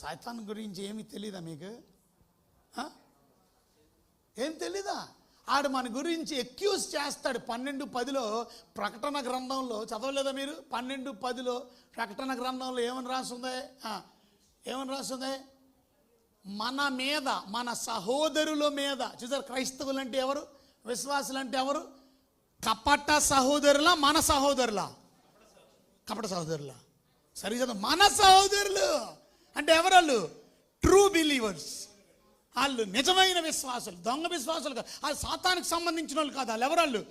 సాతాను గురించి ఏమీ తెలీదా మీకు? ఏం తెలీదా? ఆడు మన గురించి ఎక్యూజ్ చేస్తాడు. 12:10 ప్రకటన గ్రంథంలో చదవలేదా మీరు? 12:10 ప్రకటన గ్రంథంలో ఏమని రాస్తుంది? ఏమని రాస్తుంది? మన మీద, మన సహోదరుల మీద. చూసారు, క్రైస్తవులు అంటే ఎవరు? విశ్వాసులు అంటే ఎవరు? కపట సహోదరులా, మన సహోదరులా? కపట సహోదరులా? సరి చదువు. మన సహోదరులు అంటే ఎవరు? True believers. వాళ్ళు నిజమైన విశ్వాసులు, దొంగ విశ్వాసులు కాదు. వాళ్ళు సాతానికి సంబంధించిన వాళ్ళు కాదు. వాళ్ళు ఎవరు?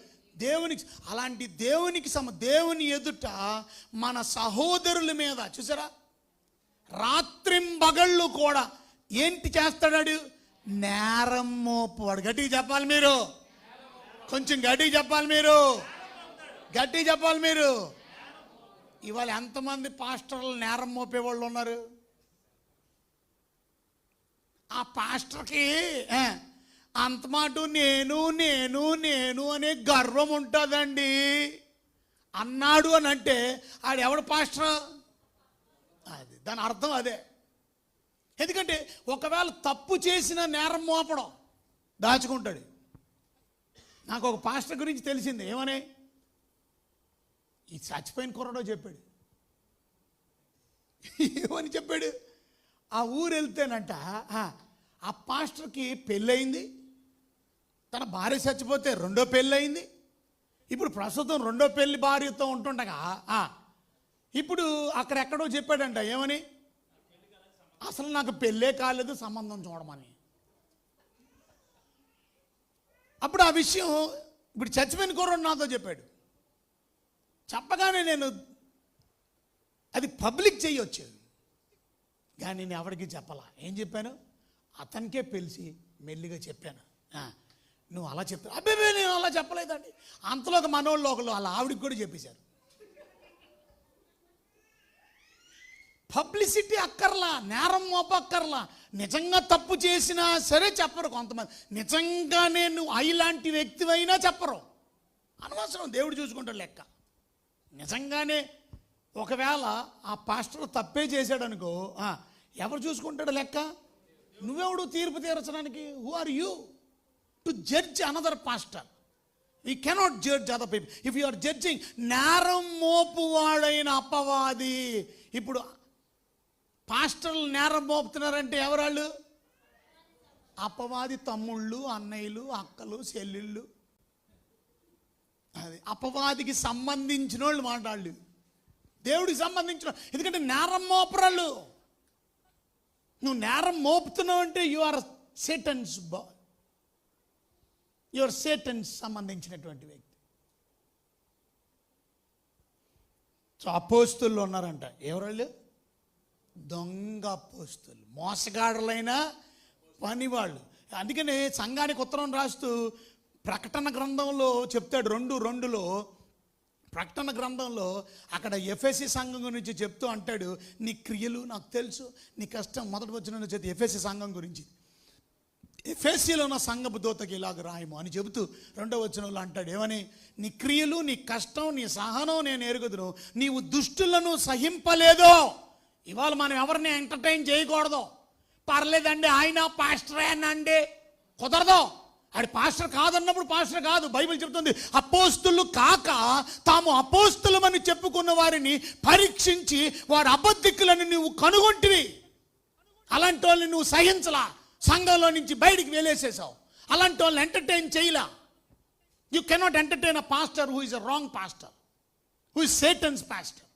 దేవునికి. అలాంటి దేవుని ఎదుట మన సహోదరుల మీద చూసారా, రాత్రింబగళ్ళు కూడా ఏంటి చేస్తాడు? నేరం మోపువాడు. గట్టిగా చెప్పాలి మీరు, కొంచెం గట్టిగా చెప్పాలి మీరు, గట్టిగా చెప్పాలి మీరు. ఇవాళ ఎంతమంది పాస్టర్లు నేరం మోపేవాళ్ళు ఉన్నారు? ఆ పాస్టర్కి అంత మాట నేను నేను నేను అనే గర్వం ఉంటుందండి. అన్నాడు అని అంటే ఆడు ఎవడు పాస్టర్? అది దాని అర్థం అదే. ఎందుకంటే ఒకవేళ తప్పు చేసిన నేరం మోపడం దాచుకుంటాడు. నాకు ఒక పాస్టర్ గురించి తెలిసింది. ఏమని? ఈ చచ్చిపోయిన కుర్రడో చెప్పాడు. ఏమని చెప్పాడు? ఆ ఊరు వెళ్తేనంట ఆ పాస్టర్కి పెళ్ళయింది, తన భార్య చచ్చిపోతే రెండో పెళ్ళయింది. ఇప్పుడు ప్రస్తుతం రెండో పెళ్ళి భార్యతో ఉంటుండగా ఇప్పుడు అక్కడెక్కడో చెప్పాడంట. ఏమని? అసలు నాకు పెళ్ళే కాలేదు, సంబంధం చూడమని. అప్పుడు ఆ విషయం ఇప్పుడు చచ్చిపోయిన కుర్రోడు నాతో చెప్పాడు. చెప్పగానే నేను అది పబ్లిక్ చేయొచ్చు, కానీ నేను ఎవరికి చెప్పాలా. ఏం చెప్పాను? అతనికే పిలిచి మెల్లిగా చెప్పాను. నువ్వు అలా చెప్పావు. అబ్బే నేను అలా చెప్పలేదండి. అంతలో ఒక మనోళ్ళు ఒకళ్ళు అలా ఆవిడికి కూడా చెప్పేశారు. పబ్లిసిటీ అక్కర్లా, నేరం మోపక్కర్లా. నిజంగా తప్పు చేసినా సరే చెప్పరు కొంతమంది. నిజంగానే నువ్వు ఇలాంటి వ్యక్తివైనా చెప్పరు. అనవసరం, దేవుడు చూసుకుంటాడు లెక్క. నిజంగానే ఒకవేళ ఆ పాస్టర్ తప్పే చేశాడు అనుకో, ఎవరు చూసుకుంటాడు లెక్క? నువ్వెవడు తీర్పు తీర్చడానికి? Who are you to judge another pastor? We cannot judge other people if you are judging. నేరం మోపువాడైన అపవాది. ఇప్పుడు పాస్టర్లు నేరం మోపుతున్నారంటే ఎవరాళ్ళు? అపవాది తమ్ముళ్ళు, అన్నయ్యలు, అక్కలు, చెల్లెళ్ళు. అది అపవాదికి సంబంధించిన వాళ్ళు మాట్లాడు, దేవుడికి సంబంధించిన. ఎందుకంటే నేరం మోపరాళ్ళు. నువ్వు నేరం మోపుతున్నావు అంటే you are Satan's boy, you are Satan's సంబంధించినటువంటి వ్యక్తి. సో అపోస్తులు ఉన్నారంట. ఎవరాళ్ళు? దొంగ అపోస్తులు, మోసగాడులైన పనివాళ్ళు. అందుకనే సంఘానికి ఉత్తరం రాస్తూ ప్రకటన గ్రంథంలో చెప్తాడు. 2:2 ప్రకటన గ్రంథంలో అక్కడ ఎఫెసీ సంఘం గురించి చెప్తూ అంటాడు, నీ క్రియలు నాకు తెలుసు, నీ కష్టం. మొదటి వచనంలో చేతి ఎఫెసీ సంఘం గురించి, ఎఫెసీలో ఉన్న సంఘపు దూతకి ఇలాగ రాయము అని చెబుతూ 2వ వచనంలో అంటాడు. ఏమని? నీ క్రియలు, నీ కష్టం, నీ సహనం నేను ఎరుగుదును, నీవు దుష్టులను సహింపలేదో. ఇవాళ మనం ఎవరిని ఎంటర్టైన్ చేయకూడదు. పర్లేదండి ఆయన పాస్టరేనండి, కుదరదు. ఆడి పాస్టర్ కాదన్నప్పుడు పాస్టర్ కాదు. బైబిల్ చెప్తుంది అపోస్తులు కాక తాము అపోస్తులమని చెప్పుకున్న వారిని పరీక్షించి వారి అబద్ధికులను నువ్వు కనుగొంటివి. అలాంటి వాళ్ళని నువ్వు సహించలా, సంఘంలో నుంచి బయటికి వెళ్ళేసేసావు. అలాంటి వాళ్ళని ఎంటర్టైన్ చేయలా. You cannot entertain a pastor who is a wrong pastor, who is Satan's pastor.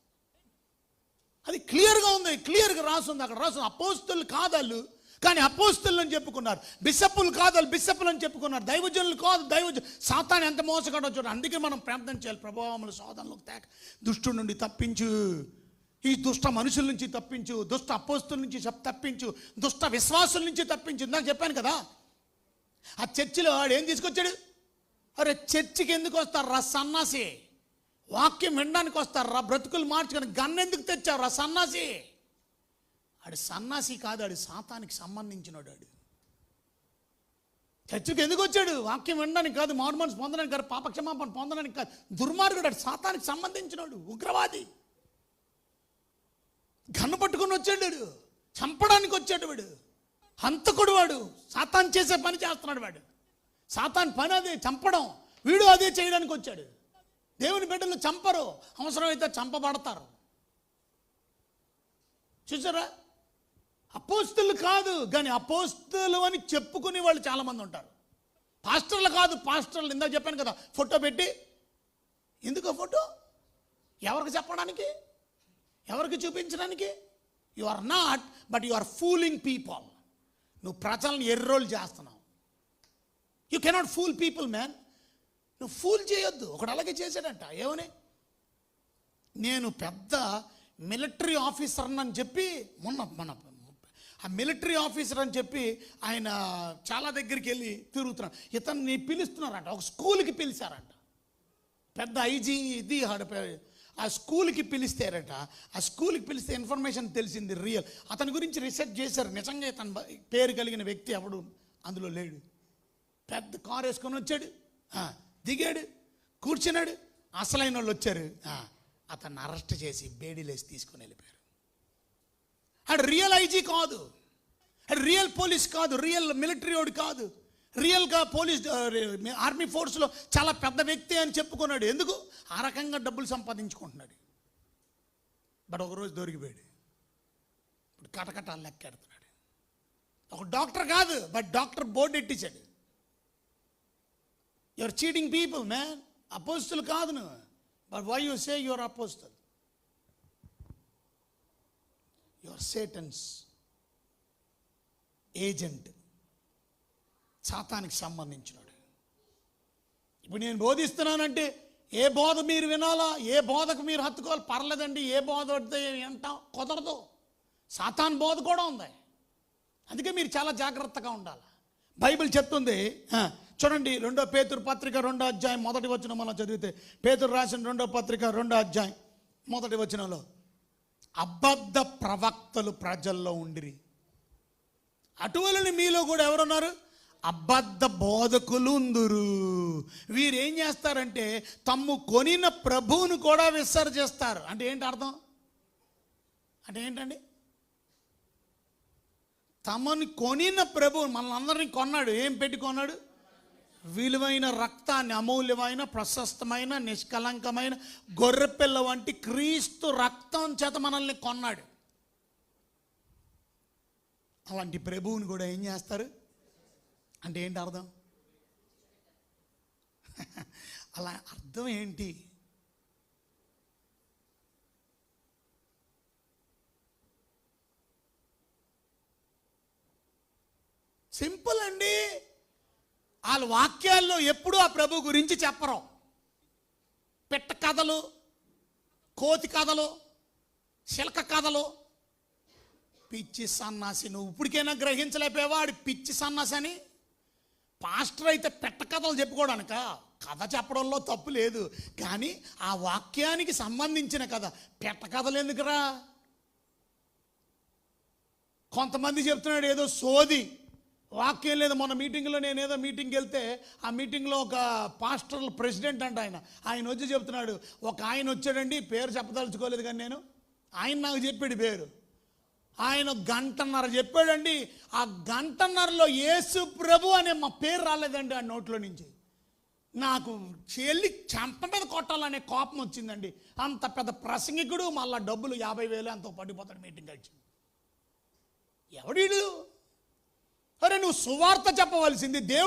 అది క్లియర్గా ఉంది, క్లియర్గా రాస్తుంది. అక్కడ రాస్తుంది అపోస్తులు కాదాళ్ళు, కానీ అపోస్తులు అని చెప్పుకున్నారు. బిషప్పులు కాదు, బిషప్పులు అని చెప్పుకున్నారు. దైవజనులు కాదు, దైవజనులు. సాతాను ఎంత మోసగాడో చూడండి. అందుకే మనం ప్రార్థన చేయాలి, ప్రభావములు శోధనలకు తేక దుష్టు నుండి తప్పించు, ఈ దుష్ట మనుషుల నుంచి తప్పించు, దుష్ట అపోస్తుల నుంచి తప్పించు, దుష్ట విశ్వాసుల నుంచి తప్పించు. నాకు చెప్పాను కదా, ఆ చర్చిలో వాడు ఏం తీసుకొచ్చాడు? అరే చర్చికి ఎందుకు వస్తారు రా సన్నాసి? వాక్యం వినడానికి వస్తారు రా, బ్రతుకులు మార్చుకొని. గన్ ఎందుకు తెచ్చావు రా సన్నాసి? ఆడు సన్నాసి కాదు, ఆడు సాతానికి సంబంధించినవాడు. ఆడు చర్చికి ఎందుకు వచ్చాడు? వాక్యం వినడానికి కాదు, మారు మనసు పొందడానికి కాదు, పాపక్షమాపణ పొందడానికి కాదు. దుర్మార్గుడు, ఆడు సాతానికి సంబంధించినవాడు, ఉగ్రవాది. గన్ను పట్టుకొని వచ్చాడు, చంపడానికి వచ్చాడు వాడు, హంతకుడు వాడు, సాతాన్ చేసే పని చేస్తున్నాడు వాడు. సాతాన్ పని అదే, చంపడం. వీడు అదే చేయడానికి వచ్చాడు. దేవుని బిడ్డలు చంపరు, అవసరమైతే చంపబడతారు. చూసారా? అపోస్తులు కాదు కానీ అపోస్తులు అని చెప్పుకునే వాళ్ళు చాలామంది ఉంటారు. పాస్టర్లు కాదు, పాస్టర్లు ఇందాక చెప్పాను కదా, ఫోటో పెట్టి. ఎందుకు ఫోటో? ఎవరికి చెప్పడానికి, ఎవరికి చూపించడానికి? You are not, but you are fooling people. నువ్వు ప్రజలను ఎర్రోలు చేస్తున్నావు. You cannot fool people man. నువ్వు ఫూల్ చేయొద్దు. ఒకడు అలాగే చేశాడంట. ఏమని? నేను పెద్ద మిలిటరీ ఆఫీసర్ అని చెప్పి మన ఆ మిలిటరీ ఆఫీసర్ అని చెప్పి ఆయన చాలా దగ్గరికి వెళ్ళి తిరుగుతున్నాడు. ఇతన్ని పిలుస్తున్నారంట, ఒక స్కూల్కి పిలిచారంట. పెద్ద ఐజీ ఇది ఆ స్కూల్కి పిలిస్తారట. ఆ స్కూల్కి పిలిస్తే ఇన్ఫర్మేషన్ తెలిసింది రియల్. అతని గురించి రీసెర్చ్ చేశారు. నిజంగా తన పేరు కలిగిన వ్యక్తి ఎవడు అందులో లేడు. పెద్ద కారు వేసుకొని వచ్చాడు, దిగాడు, కూర్చున్నాడు. అసలైన వాళ్ళు వచ్చారు, అతన్ని అరెస్ట్ చేసి బేడీలేసి తీసుకొని వెళ్ళిపోయారు. అడు రియల్ ఐజీ కాదు, అడు రియల్ పోలీస్ కాదు, రియల్ మిలిటరీ వాడు కాదు, రియల్గా పోలీస్ ఆర్మీ ఫోర్స్లో చాలా పెద్ద వ్యక్తి అని చెప్పుకున్నాడు. ఎందుకు? ఆ రకంగా డబ్బులు సంపాదించుకుంటున్నాడు. బట్ ఒకరోజు దొరికిపోయాడు. ఇప్పుడు కటకటాలు లెక్కెడుతున్నాడు. ఒక డాక్టర్ కాదు, బట్ డాక్టర్ బోర్డు ఎట్టించాడు. Your cheating people man. అపోస్తులు కాదు నువ్వు. But why you say your apostle? Your Satan's agent, సాతానికి సంబంధించినాడు. ఇప్పుడు నేను బోధిస్తున్నానంటే ఏ బోధ మీరు వినాలా, ఏ బోధకు మీరు హత్తుకోవాలి, పర్లేదండి. ఏ బోధ వద్ద వింటాం, కుదరదు. సాతాన్ బోధ కూడా ఉంది. అందుకే మీరు చాలా జాగ్రత్తగా ఉండాలి. బైబిల్ చెప్తుంది, చూడండి 2 పేతురు పత్రిక 2వ అధ్యాయం 1వ వచనం మనం చదివితే, పేతురు రాసిన 2వ పత్రిక 2వ అధ్యాయం 1వ వచనంలో, అబద్ధ ప్రవక్తలు ప్రజల్లో ఉండిరి. అటువలని మీలో కూడా ఎవరున్నారు? అబద్ధ బోధకులు ఉందురు. వీరు ఏం చేస్తారంటే తమ్ము కొనిన ప్రభువును కూడా విసర్జిస్తారు. అంటే ఏంటి అర్థం? అంటే ఏంటండి? తమను కొనిన ప్రభువు, మనల్ని అందరినీ కొన్నాడు. ఏం పెట్టి కొన్నాడు? విలువైన రక్తాన్ని, అమూల్యమైన, ప్రశస్తమైన, నిష్కలంకమైన గొర్రెపిల్ల వంటి క్రీస్తు రక్తం చేత మనల్ని కొన్నాడు. అలాంటి ప్రభువుని కూడా ఏం చేస్తారు? అంటే ఏంటి అర్థం? అలా అర్థం ఏంటి? సింపుల్ అండి. వాళ్ళ వాక్యాల్లో ఎప్పుడూ ఆ ప్రభు గురించి చెప్పరు. పెట్ట కథలు, కోతి కథలు, శిల్క కథలు. పిచ్చి సన్నాసి. నువ్వు ఇప్పటికైనా గ్రహించలేకపోయావాడు పిచ్చి సన్నాసి అని. పాస్టర్ అయితే పెట్ట కథలు చెప్పుకోవడానిక? కథ చెప్పడంలో తప్పు లేదు, కానీ ఆ వాక్యానికి సంబంధించిన కథ. పెట్ట కథలు ఎందుకురా? కొంతమంది చెప్తున్నాడు ఏదో సోది, వాక్యం లేదు. మొన్న మీటింగ్లో నేనేదో మీటింగ్కి వెళ్తే ఆ మీటింగ్లో ఒక పాస్టర్ ప్రెసిడెంట్ అంట, ఆయన వచ్చి చెప్తున్నాడు, ఒక ఆయన వచ్చాడండి, పేరు చెప్పదలుచుకోలేదు కానీ ఆయన నాకు చెప్పాడు పేరు. ఆయన 1.5 గంట చెప్పాడండి. ఆ 1.5 గంటలో యేసు ప్రభు అనే మా పేరు రాలేదండి ఆ నోట్లో నుంచి. నాకు చెల్లి చెంప మీద కొట్టాలనే కోపం వచ్చిందండి. అంత పెద్ద ప్రసంగికుడు, మళ్ళీ డబ్బులు 50,000 అంత పడిపోతాడు మీటింగ్ వచ్చి. ఎవడీడు? అరే నువ్వు సువార్త చెప్పవలసింది, దేవుడు